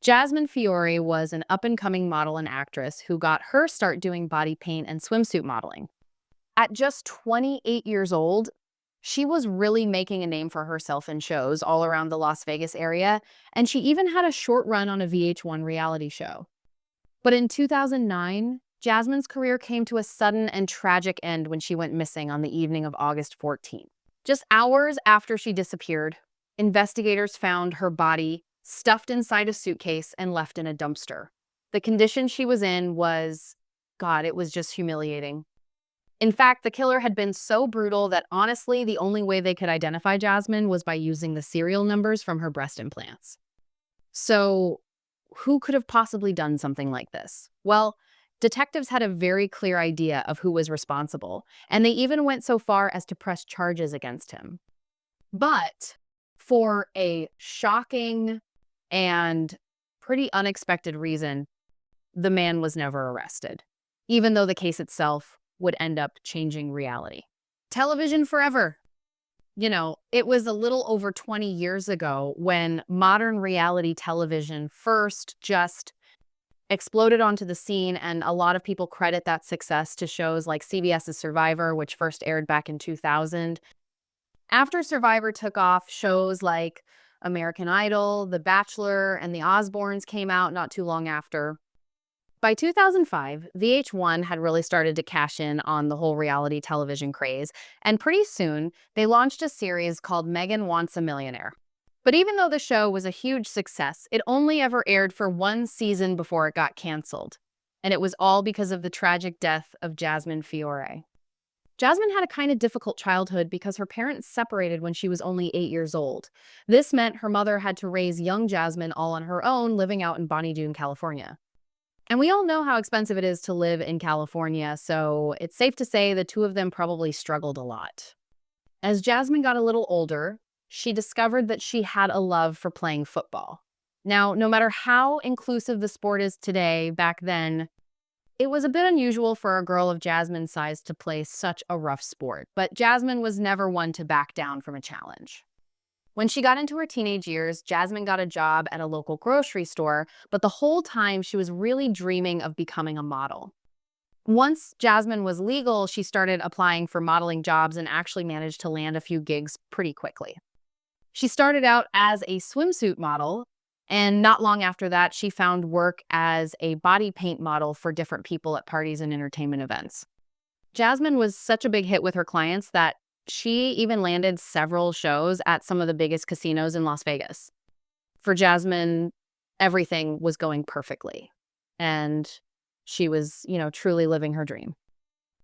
Jasmine Fiore was an up-and-coming model and actress who got her start doing body paint and swimsuit modeling. At just 28 years old, she was really making a name for herself in shows all around the Las Vegas area, and she even had a short run on a VH1 reality show. But in 2009, Jasmine's career came to a sudden and tragic end when she went missing on the evening of August 14th. Just hours after she disappeared, investigators found her body stuffed inside a suitcase and left in a dumpster. The condition she was in was, God, it was just humiliating. In fact, the killer had been so brutal that honestly, the only way they could identify Jasmine was by using the serial numbers from her breast implants. So, who could have possibly done something like this? Well, detectives had a very clear idea of who was responsible, and they even went so far as to press charges against him. But for a shocking and pretty unexpected reason, the man was never arrested, even though the case itself would end up changing reality. Television forever. It was a little over 20 years ago when modern reality television first just exploded onto the scene, and a lot of people credit that success to shows like CBS's Survivor, which first aired back in 2000. After Survivor took off, shows like American Idol, The Bachelor, and The Osbournes came out not too long after. By 2005, VH1 had really started to cash in on the whole reality television craze, and pretty soon, they launched a series called Megan Wants a Millionaire. But even though the show was a huge success, it only ever aired for one season before it got canceled. And it was all because of the tragic death of Jasmine Fiore. Jasmine had a kind of difficult childhood because her parents separated when she was only 8 years old. This meant her mother had to raise young Jasmine all on her own, living out in Bonny Doon, California. And we all know how expensive it is to live in California, so it's safe to say the two of them probably struggled a lot. As Jasmine got a little older, she discovered that she had a love for playing football. Now, no matter how inclusive the sport is today, back then, it was a bit unusual for a girl of Jasmine's size to play such a rough sport, but Jasmine was never one to back down from a challenge. When she got into her teenage years, Jasmine got a job at a local grocery store, but the whole time she was really dreaming of becoming a model. Once Jasmine was legal, she started applying for modeling jobs and actually managed to land a few gigs pretty quickly. She started out as a swimsuit model, and not long after that, she found work as a body paint model for different people at parties and entertainment events. Jasmine was such a big hit with her clients that she even landed several shows at some of the biggest casinos in Las Vegas. For Jasmine, everything was going perfectly, and she was, truly living her dream.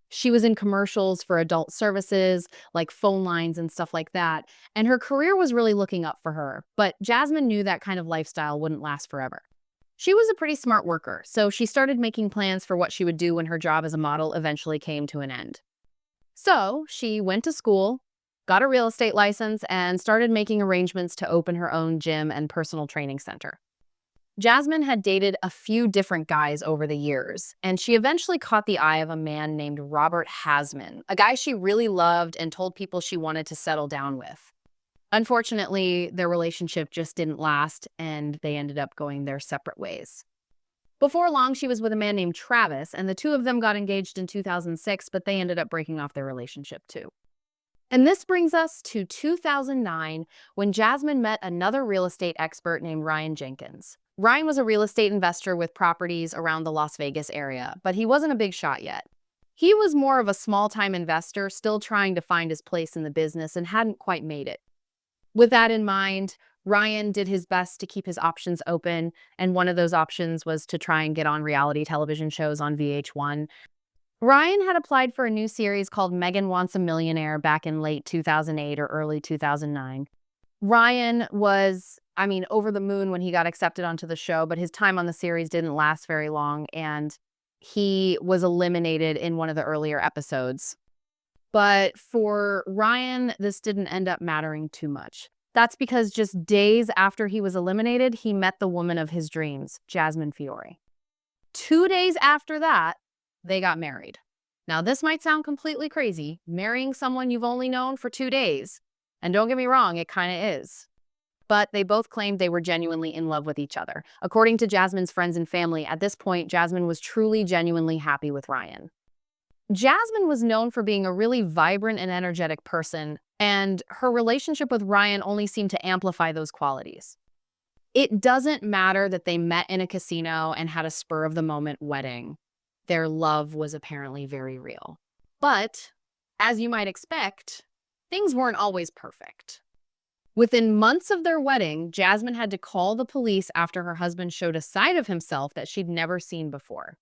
She was in commercials for adult services, like phone lines and stuff like that, and her career was really looking up for her. But Jasmine knew that kind of lifestyle wouldn't last forever. She was a pretty smart worker, so she started making plans for what she would do when her job as a model eventually came to an end. So she went to school, got a real estate license, and started making arrangements to open her own gym and personal training center. Jasmine had dated a few different guys over the years, and she eventually caught the eye of a man named Robert Hasman, a guy she really loved and told people she wanted to settle down with. Unfortunately, their relationship just didn't last, and they ended up going their separate ways. Before long, she was with a man named Travis, and the two of them got engaged in 2006, but they ended up breaking off their relationship too. And this brings us to 2009, when Jasmine met another real estate expert named Ryan Jenkins. Ryan was a real estate investor with properties around the Las Vegas area, but he wasn't a big shot yet. He was more of a small-time investor, still trying to find his place in the business and hadn't quite made it. With that in mind, Ryan did his best to keep his options open, and one of those options was to try and get on reality television shows on VH1. Ryan had applied for a new series called Megan Wants a Millionaire back in late 2008 or early 2009. Ryan was, over the moon when he got accepted onto the show, but his time on the series didn't last very long, and he was eliminated in one of the earlier episodes. But for Ryan, this didn't end up mattering too much. That's because just days after he was eliminated, he met the woman of his dreams, Jasmine Fiore. 2 days after that, they got married. Now, this might sound completely crazy, marrying someone you've only known for 2 days. And don't get me wrong, it kind of is. but they both claimed they were genuinely in love with each other. According to Jasmine's friends and family, at this point, Jasmine was truly, genuinely happy with Ryan. Jasmine was known for being a really vibrant and energetic person, and her relationship with Ryan only seemed to amplify those qualities. It doesn't matter that they met in a casino and had a spur-of-the-moment wedding. Their love was apparently very real. But, as you might expect, things weren't always perfect. Within months of their wedding, Jasmine had to call the police after her husband showed a side of himself that she'd never seen before.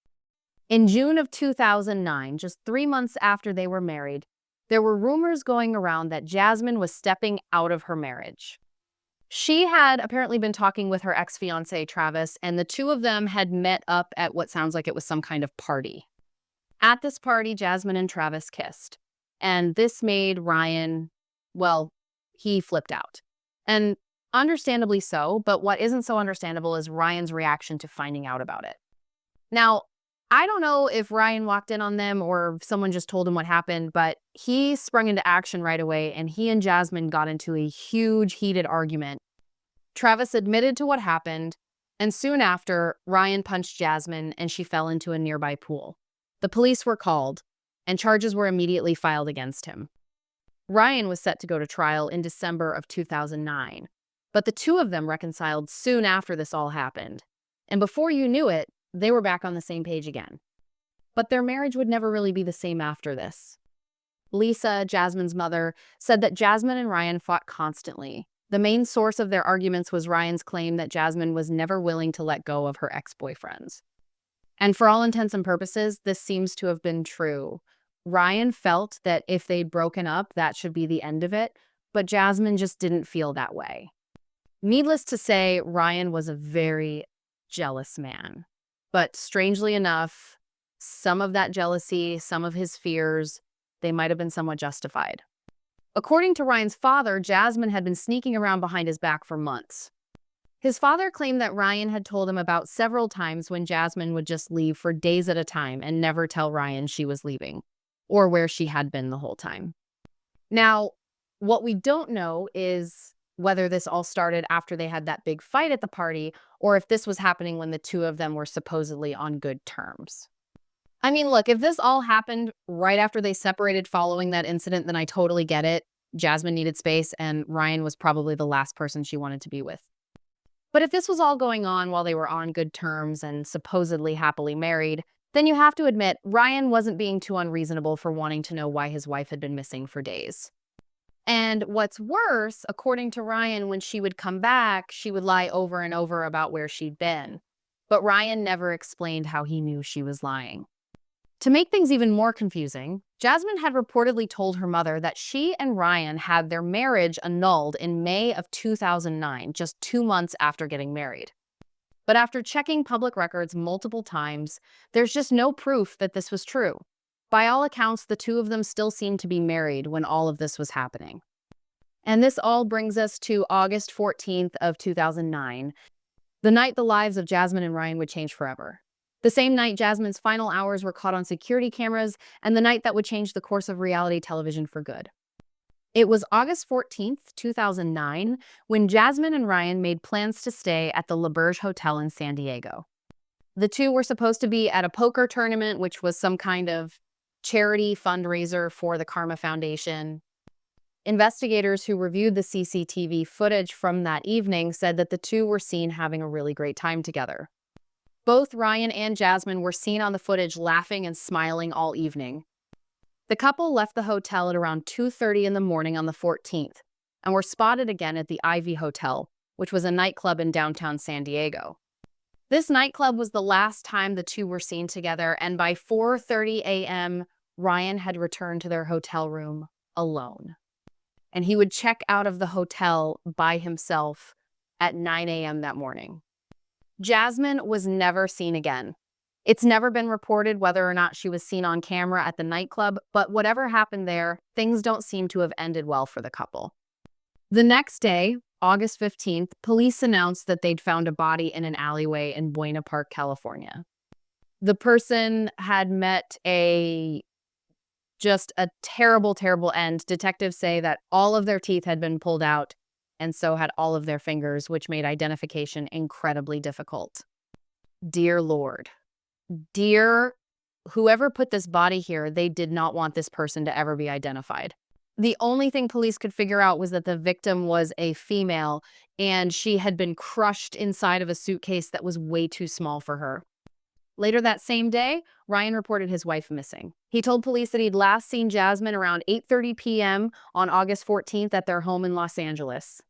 In June of 2009, just 3 months after they were married, there were rumors going around that Jasmine was stepping out of her marriage. She had apparently been talking with her ex-fiancé, Travis, and the two of them had met up at what sounds like it was some kind of party. At this party, Jasmine and Travis kissed, and this made Ryan, well, he flipped out. And understandably so, but what isn't so understandable is Ryan's reaction to finding out about it. Now, I don't know if Ryan walked in on them or if someone just told him what happened, but he sprung into action right away, and he and Jasmine got into a huge, heated argument. Travis admitted to what happened, and soon after, Ryan punched Jasmine and she fell into a nearby pool. The police were called, and charges were immediately filed against him. Ryan was set to go to trial in December of 2009, but the two of them reconciled soon after this all happened. And before you knew it, they were back on the same page again. But their marriage would never really be the same after this. Lisa, Jasmine's mother, said that Jasmine and Ryan fought constantly. The main source of their arguments was Ryan's claim that Jasmine was never willing to let go of her ex-boyfriends. And for all intents and purposes, this seems to have been true. Ryan felt that if they'd broken up, that should be the end of it, but Jasmine just didn't feel that way. Needless to say, Ryan was a very jealous man. But strangely enough, some of that jealousy, some of his fears, they might have been somewhat justified. According to Ryan's father, Jasmine had been sneaking around behind his back for months. His father claimed that Ryan had told him about several times when Jasmine would just leave for days at a time and never tell Ryan she was leaving, or where she had been the whole time. Now, what we don't know is whether this all started after they had that big fight at the party, or if this was happening when the two of them were supposedly on good terms. I mean, look, if this all happened right after they separated following that incident, then I totally get it. Jasmine needed space, and Ryan was probably the last person she wanted to be with. But if this was all going on while they were on good terms and supposedly happily married, then you have to admit Ryan wasn't being too unreasonable for wanting to know why his wife had been missing for days. And what's worse, according to Ryan, when she would come back, she would lie over and over about where she'd been. But Ryan never explained how he knew she was lying. To make things even more confusing, Jasmine had reportedly told her mother that she and Ryan had their marriage annulled in May of 2009, just 2 months after getting married. But after checking public records multiple times, there's just no proof that this was true. By all accounts, the two of them still seemed to be married when all of this was happening. And this all brings us to August 14th of 2009, the night the lives of Jasmine and Ryan would change forever. The same night Jasmine's final hours were caught on security cameras, and the night that would change the course of reality television for good. It was August 14th, 2009, when Jasmine and Ryan made plans to stay at the L'Auberge Hotel in San Diego. The two were supposed to be at a poker tournament, which was some kind of charity fundraiser for the Karma Foundation. Investigators who reviewed the CCTV footage from that evening said that the two were seen having a really great time together. Both Ryan and Jasmine were seen on the footage laughing and smiling all evening. The couple left the hotel at around 2:30 in the morning on the 14th and were spotted again at the Ivy Hotel, which was a nightclub in downtown San Diego. This nightclub was the last time the two were seen together, and by 4:30 a.m., Ryan had returned to their hotel room alone. And he would check out of the hotel by himself at 9 a.m. that morning. Jasmine was never seen again. It's never been reported whether or not she was seen on camera at the nightclub, but whatever happened there, things don't seem to have ended well for the couple. The next day, August 15th, police announced that they'd found a body in an alleyway in Buena Park, California. The person had met just a terrible, terrible end. Detectives say that all of their teeth had been pulled out, and so had all of their fingers, which made identification incredibly difficult. Dear Lord. Dear whoever put this body here, they did not want this person to ever be identified. The only thing police could figure out was that the victim was a female and she had been crushed inside of a suitcase that was way too small for her. Later that same day, Ryan reported his wife missing. He told police that he'd last seen Jasmine around 8:30 p.m. on August 14th at their home in Los Angeles.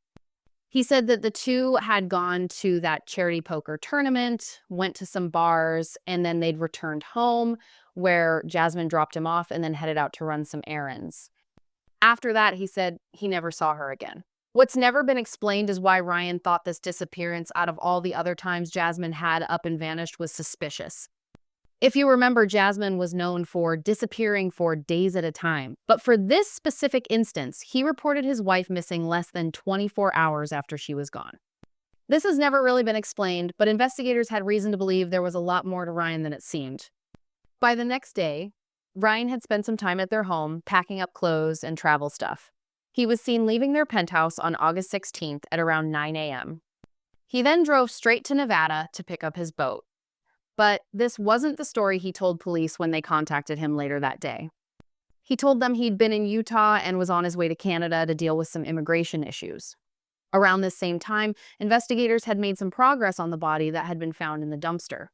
He said that the two had gone to that charity poker tournament, went to some bars, and then they'd returned home where Jasmine dropped him off and then headed out to run some errands. After that, he said he never saw her again. What's never been explained is why Ryan thought this disappearance, out of all the other times Jasmine had up and vanished, was suspicious. If you remember, Jasmine was known for disappearing for days at a time. But for this specific instance, he reported his wife missing less than 24 hours after she was gone. This has never really been explained, but investigators had reason to believe there was a lot more to Ryan than it seemed. By the next day, Ryan had spent some time at their home, packing up clothes and travel stuff. He was seen leaving their penthouse on August 16th at around 9 a.m. He then drove straight to Nevada to pick up his boat. But this wasn't the story he told police when they contacted him later that day. He told them he'd been in Utah and was on his way to Canada to deal with some immigration issues. Around this same time, investigators had made some progress on the body that had been found in the dumpster.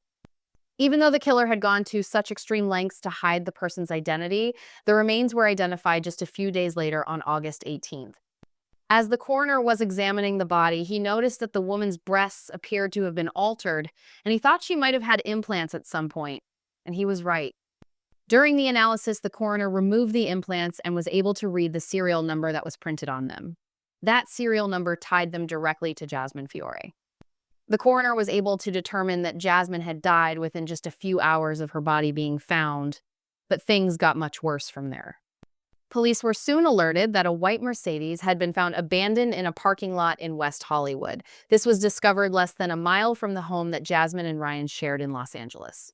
Even though the killer had gone to such extreme lengths to hide the person's identity, the remains were identified just a few days later on August 18th. As the coroner was examining the body, he noticed that the woman's breasts appeared to have been altered, and he thought she might have had implants at some point. And he was right. During the analysis, the coroner removed the implants and was able to read the serial number that was printed on them. That serial number tied them directly to Jasmine Fiore. The coroner was able to determine that Jasmine had died within just a few hours of her body being found, but things got much worse from there. Police were soon alerted that a white Mercedes had been found abandoned in a parking lot in West Hollywood. This was discovered less than a mile from the home that Jasmine and Ryan shared in Los Angeles.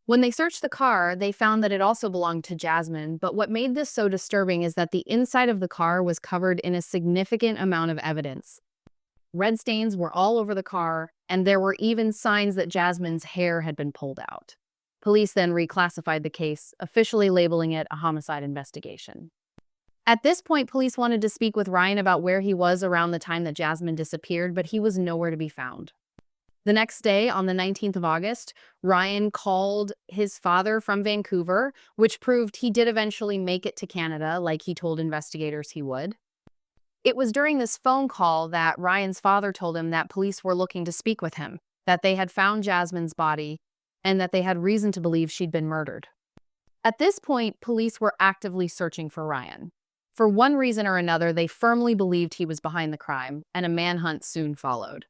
When they searched the car, they found that it also belonged to Jasmine, but what made this so disturbing is that the inside of the car was covered in a significant amount of evidence. Red stains were all over the car, and there were even signs that Jasmine's hair had been pulled out. Police then reclassified the case, officially labeling it a homicide investigation. At this point, police wanted to speak with Ryan about where he was around the time that Jasmine disappeared, but he was nowhere to be found. The next day, on the 19th of August, Ryan called his father from Vancouver, which proved he did eventually make it to Canada, like he told investigators he would. It was during this phone call that Ryan's father told him that police were looking to speak with him, that they had found Jasmine's body, and that they had reason to believe she'd been murdered. At this point, police were actively searching for Ryan. For one reason or another, they firmly believed he was behind the crime, and a manhunt soon followed.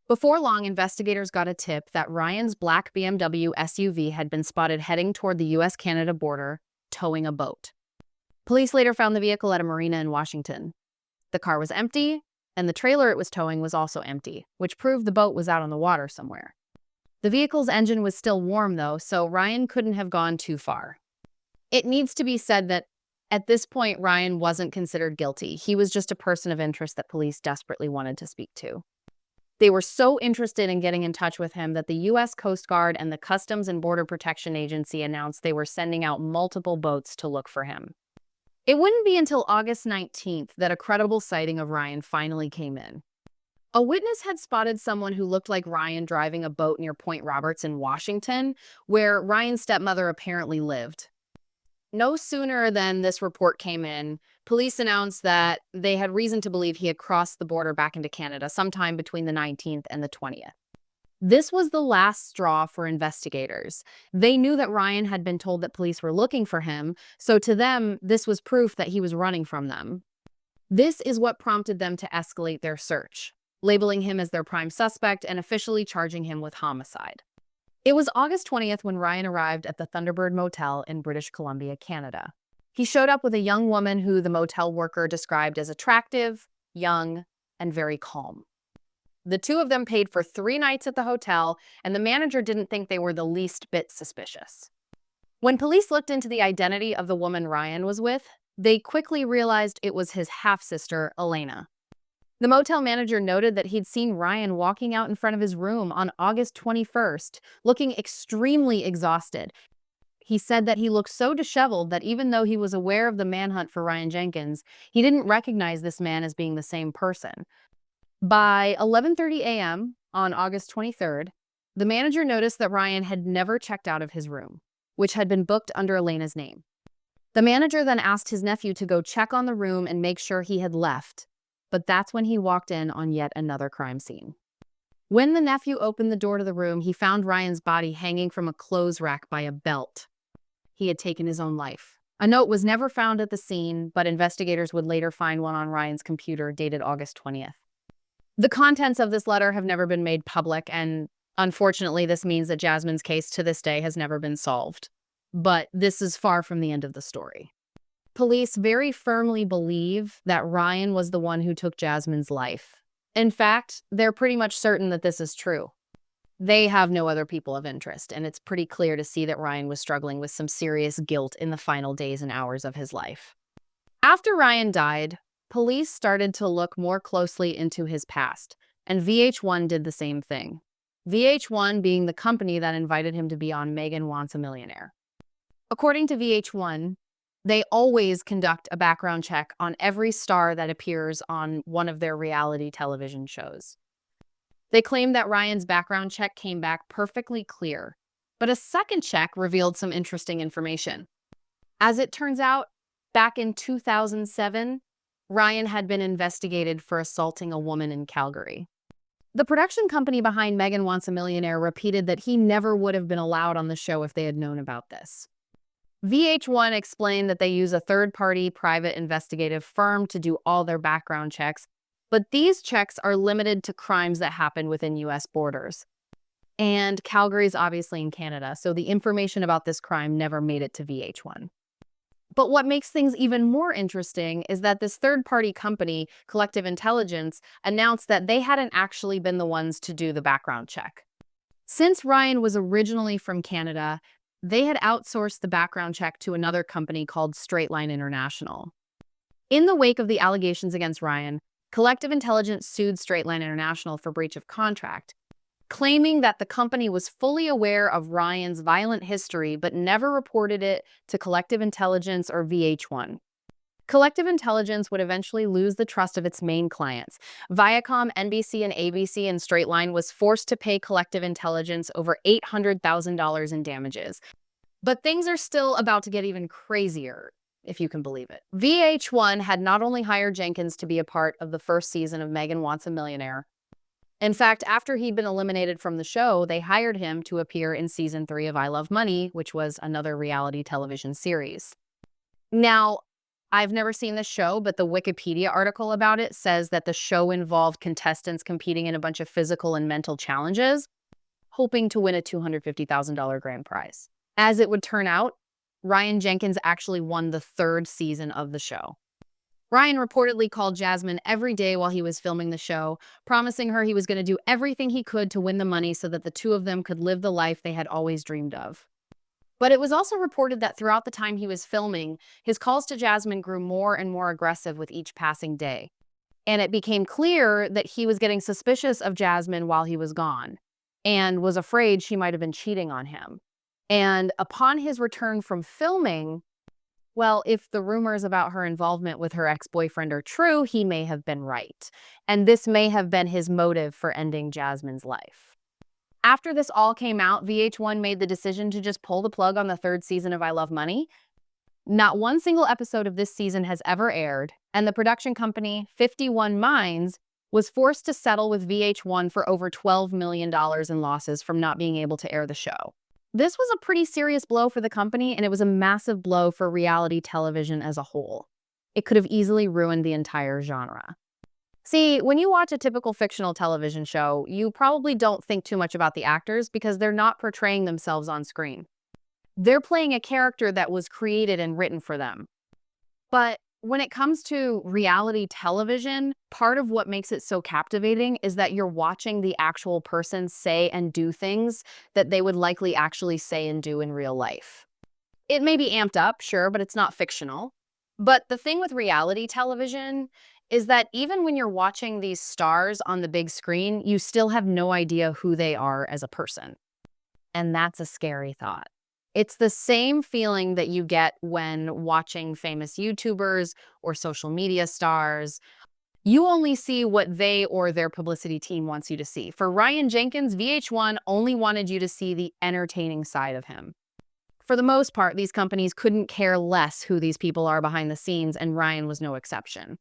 Before long, investigators got a tip that Ryan's black BMW SUV had been spotted heading toward the US-Canada border, towing a boat. Police later found the vehicle at a marina in Washington. The car was empty, and the trailer it was towing was also empty, which proved the boat was out on the water somewhere. The vehicle's engine was still warm, though, so Ryan couldn't have gone too far. It needs to be said that at this point, Ryan wasn't considered guilty. He was just a person of interest that police desperately wanted to speak to. They were so interested in getting in touch with him that the U.S. Coast Guard and the Customs and Border Protection Agency announced they were sending out multiple boats to look for him. It wouldn't be until August 19th that a credible sighting of Ryan finally came in. A witness had spotted someone who looked like Ryan driving a boat near Point Roberts in Washington, where Ryan's stepmother apparently lived. No sooner than this report came in, police announced that they had reason to believe he had crossed the border back into Canada sometime between the 19th and the 20th. This was the last straw for investigators. They knew that Ryan had been told that police were looking for him, so to them, this was proof that he was running from them. This is what prompted them to escalate their search, labeling him as their prime suspect and officially charging him with homicide. It was August 20th when Ryan arrived at the Thunderbird Motel in British Columbia, Canada. He showed up with a young woman who the motel worker described as attractive, young, and very calm. The two of them paid for 3 nights at the hotel, and the manager didn't think they were the least bit suspicious. When police looked into the identity of the woman Ryan was with, they quickly realized it was his half-sister, Elena. The motel manager noted that he'd seen Ryan walking out in front of his room on August 21st, looking extremely exhausted. He said that he looked so disheveled that even though he was aware of the manhunt for Ryan Jenkins, he didn't recognize this man as being the same person. By 11:30 a.m. on August 23rd, the manager noticed that Ryan had never checked out of his room, which had been booked under Elena's name. The manager then asked his nephew to go check on the room and make sure he had left, but that's when he walked in on yet another crime scene. When the nephew opened the door to the room, he found Ryan's body hanging from a clothes rack by a belt. He had taken his own life. A note was never found at the scene, but investigators would later find one on Ryan's computer dated August 20th. The contents of this letter have never been made public, and unfortunately, this means that Jasmine's case to this day has never been solved. But this is far from the end of the story. Police very firmly believe that Ryan was the one who took Jasmine's life. In fact, they're pretty much certain that this is true. They have no other people of interest, and it's pretty clear to see that Ryan was struggling with some serious guilt in the final days and hours of his life. After Ryan died, police started to look more closely into his past, and VH1 did the same thing. VH1 being the company that invited him to be on Megan Wants a Millionaire. According to VH1, they always conduct a background check on every star that appears on one of their reality television shows. They claim that Ryan's background check came back perfectly clear, but a second check revealed some interesting information. As it turns out, back in 2007, Ryan had been investigated for assaulting a woman in Calgary. The production company behind Megan Wants a Millionaire repeated that he never would have been allowed on the show if they had known about this. VH1 explained that they use a third-party private investigative firm to do all their background checks, but these checks are limited to crimes that happen within U.S. borders. And Calgary is obviously in Canada, so the information about this crime never made it to VH1. But what makes things even more interesting is that this third-party company, Collective Intelligence, announced that they hadn't actually been the ones to do the background check. Since Ryan was originally from Canada, they had outsourced the background check to another company called Straight Line International. In the wake of the allegations against Ryan, Collective Intelligence sued Straight Line International for breach of contract, claiming that the company was fully aware of Ryan's violent history but never reported it to Collective Intelligence or VH1. Collective Intelligence would eventually lose the trust of its main clients. Viacom, NBC, and ABC and Straight Line was forced to pay Collective Intelligence over $800,000 in damages. But things are still about to get even crazier, if you can believe it. VH1 had not only hired Jenkins to be a part of the first season of Megan Wants a Millionaire. In fact, after he'd been eliminated from the show, they hired him to appear in season 3 of I Love Money, which was another reality television series. Now, I've never seen this show, but the Wikipedia article about it says that the show involved contestants competing in a bunch of physical and mental challenges, hoping to win a $250,000 grand prize. As it would turn out, Ryan Jenkins actually won the 3rd season of the show. Ryan reportedly called Jasmine every day while he was filming the show, promising her he was going to do everything he could to win the money so that the two of them could live the life they had always dreamed of. But it was also reported that throughout the time he was filming, his calls to Jasmine grew more and more aggressive with each passing day. And it became clear that he was getting suspicious of Jasmine while he was gone and was afraid she might have been cheating on him. And upon his return from filming, well, if the rumors about her involvement with her ex-boyfriend are true, he may have been right. And this may have been his motive for ending Jasmine's life. After this all came out, VH1 made the decision to just pull the plug on the 3rd season of I Love Money. Not one single episode of this season has ever aired, and the production company, 51 Minds, was forced to settle with VH1 for over $12 million in losses from not being able to air the show. This was a pretty serious blow for the company, and it was a massive blow for reality television as a whole. It could have easily ruined the entire genre. See, when you watch a typical fictional television show, you probably don't think too much about the actors because they're not portraying themselves on screen. They're playing a character that was created and written for them. But when it comes to reality television, part of what makes it so captivating is that you're watching the actual person say and do things that they would likely actually say and do in real life. It may be amped up, sure, but it's not fictional. But the thing with reality television is that even when you're watching these stars on the big screen, you still have no idea who they are as a person. And that's a scary thought. It's the same feeling that you get when watching famous YouTubers or social media stars. You only see what they or their publicity team wants you to see. For Ryan Jenkins, VH1 only wanted you to see the entertaining side of him. For the most part, these companies couldn't care less who these people are behind the scenes, and Ryan was no exception.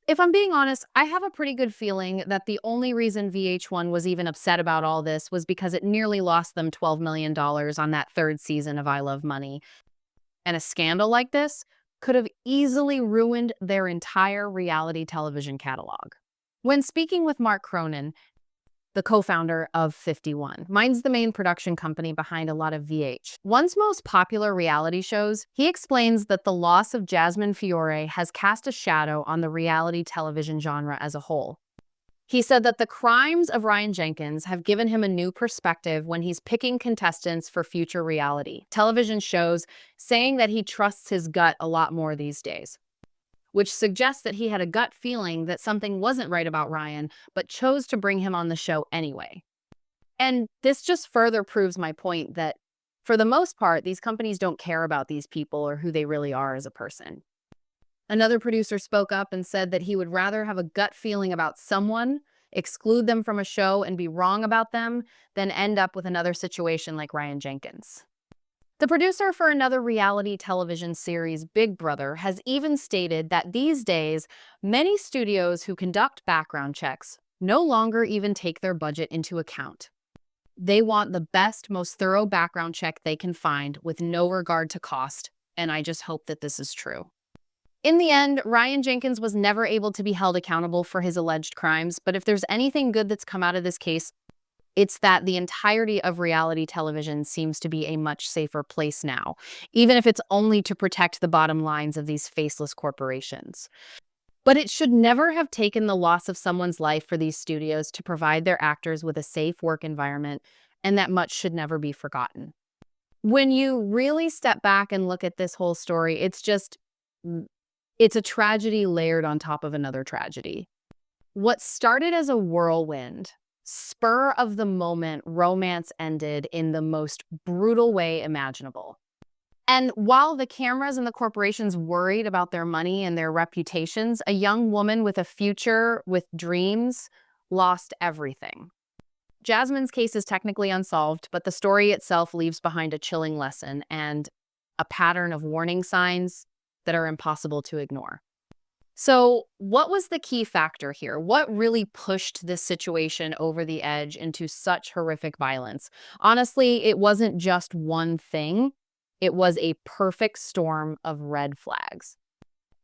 If I'm being honest, I have a pretty good feeling that the only reason VH1 was even upset about all this was because it nearly lost them $12 million on that third season of I Love Money. And a scandal like this could have easily ruined their entire reality television catalog. When speaking with Mark Cronin, the co-founder of 51. Mine's the main production company behind a lot of VH1's most popular reality shows. He explains that the loss of Jasmine Fiore has cast a shadow on the reality television genre as a whole. He said that the crimes of Ryan Jenkins have given him a new perspective when he's picking contestants for future reality television shows, saying that he trusts his gut a lot more these days, which suggests that he had a gut feeling that something wasn't right about Ryan, but chose to bring him on the show anyway. And this just further proves my point that, for the most part, these companies don't care about these people or who they really are as a person. Another producer spoke up and said that he would rather have a gut feeling about someone, exclude them from a show, and be wrong about them than end up with another situation like Ryan Jenkins. The producer for another reality television series, Big Brother, has even stated that these days, many studios who conduct background checks no longer even take their budget into account. They want the best, most thorough background check they can find with no regard to cost, and I just hope that this is true. In the end, Ryan Jenkins was never able to be held accountable for his alleged crimes, but if there's anything good that's come out of this case, it's that the entirety of reality television seems to be a much safer place now, even if it's only to protect the bottom lines of these faceless corporations. But it should never have taken the loss of someone's life for these studios to provide their actors with a safe work environment, and that much should never be forgotten. When you really step back and look at this whole story, it's a tragedy layered on top of another tragedy. What started as a whirlwind, spur of the moment romance ended in the most brutal way imaginable. And while the cameras and the corporations worried about their money and their reputations, a young woman with a future, with dreams, lost everything. Jasmine's case is technically unsolved, but the story itself leaves behind a chilling lesson and a pattern of warning signs that are impossible to ignore. So, what was the key factor here? What really pushed this situation over the edge into such horrific violence? Honestly, it wasn't just one thing. It was a perfect storm of red flags.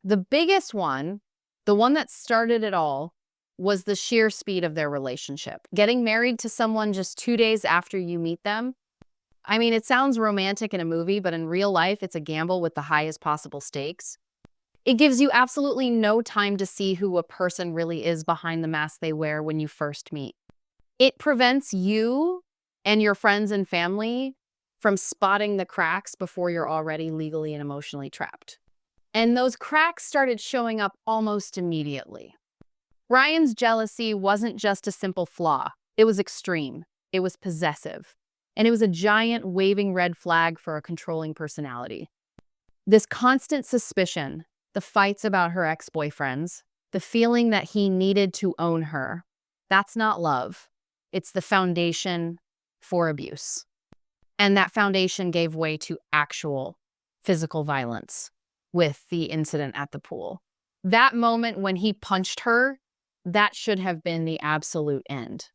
The biggest one, the one that started it all, was the sheer speed of their relationship. Getting married to someone just 2 days after you meet them. I mean, it sounds romantic in a movie, but in real life, it's a gamble with the highest possible stakes. It gives you absolutely no time to see who a person really is behind the mask they wear when you first meet. It prevents you and your friends and family from spotting the cracks before you're already legally and emotionally trapped. And those cracks started showing up almost immediately. Ryan's jealousy wasn't just a simple flaw. It was extreme. It was possessive. And it was a giant waving red flag for a controlling personality. This constant suspicion, the fights about her ex-boyfriends, the feeling that he needed to own her, that's not love. It's the foundation for abuse. And that foundation gave way to actual physical violence with the incident at the pool. That moment when he punched her, that should have been the absolute end.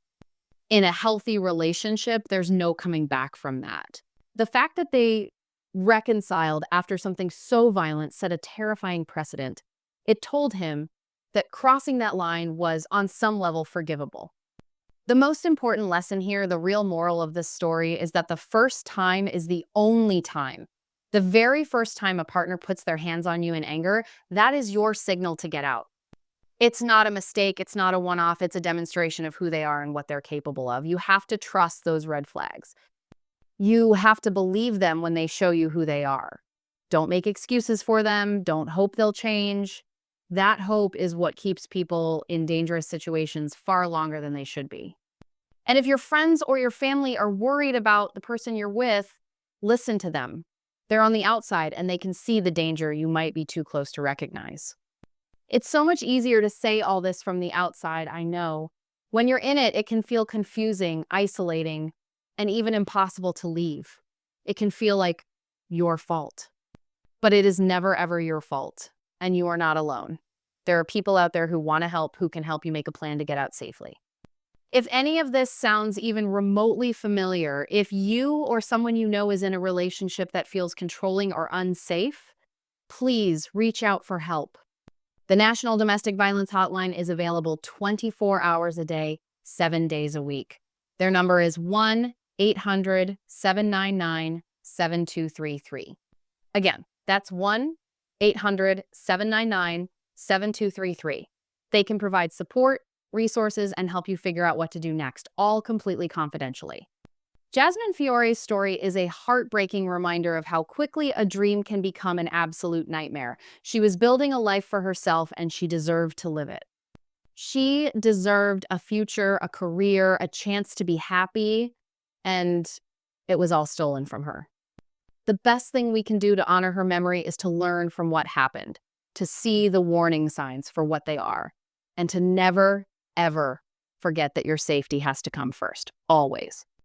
In a healthy relationship, there's no coming back from that. The fact that they reconciled after something so violent set a terrifying precedent. It told him that crossing that line was on some level forgivable. The most important lesson here, the real moral of this story, is that the first time is the only time. The very first time a partner puts their hands on you in anger, that is your signal to get out. It's not a mistake. It's not a one-off. It's a demonstration of who they are and what they're capable of. You have to trust those red flags. You have to believe them when they show you who they are. Don't make excuses for them. Don't hope they'll change. That hope is what keeps people in dangerous situations far longer than they should be. And if your friends or your family are worried about the person you're with, listen to them. They're on the outside and they can see the danger you might be too close to recognize. It's so much easier to say all this from the outside, I know. When you're in it, it can feel confusing, isolating, and even impossible to leave. It can feel like your fault. But it is never, ever your fault, and you are not alone. There are people out there who want to help, who can help you make a plan to get out safely. If any of this sounds even remotely familiar, if you or someone you know is in a relationship that feels controlling or unsafe, please reach out for help. The National Domestic Violence Hotline is available 24 hours a day, 7 days a week. Their number is 1-800-799-7233. Again, that's 1-800-799-7233. They can provide support, resources, and help you figure out what to do next, all completely confidentially. Jasmine Fiore's story is a heartbreaking reminder of how quickly a dream can become an absolute nightmare. She was building a life for herself, and she deserved to live it. She deserved a future, a career, a chance to be happy, and it was all stolen from her. The best thing we can do to honor her memory is to learn from what happened, to see the warning signs for what they are, and to never, ever forget that your safety has to come first, always.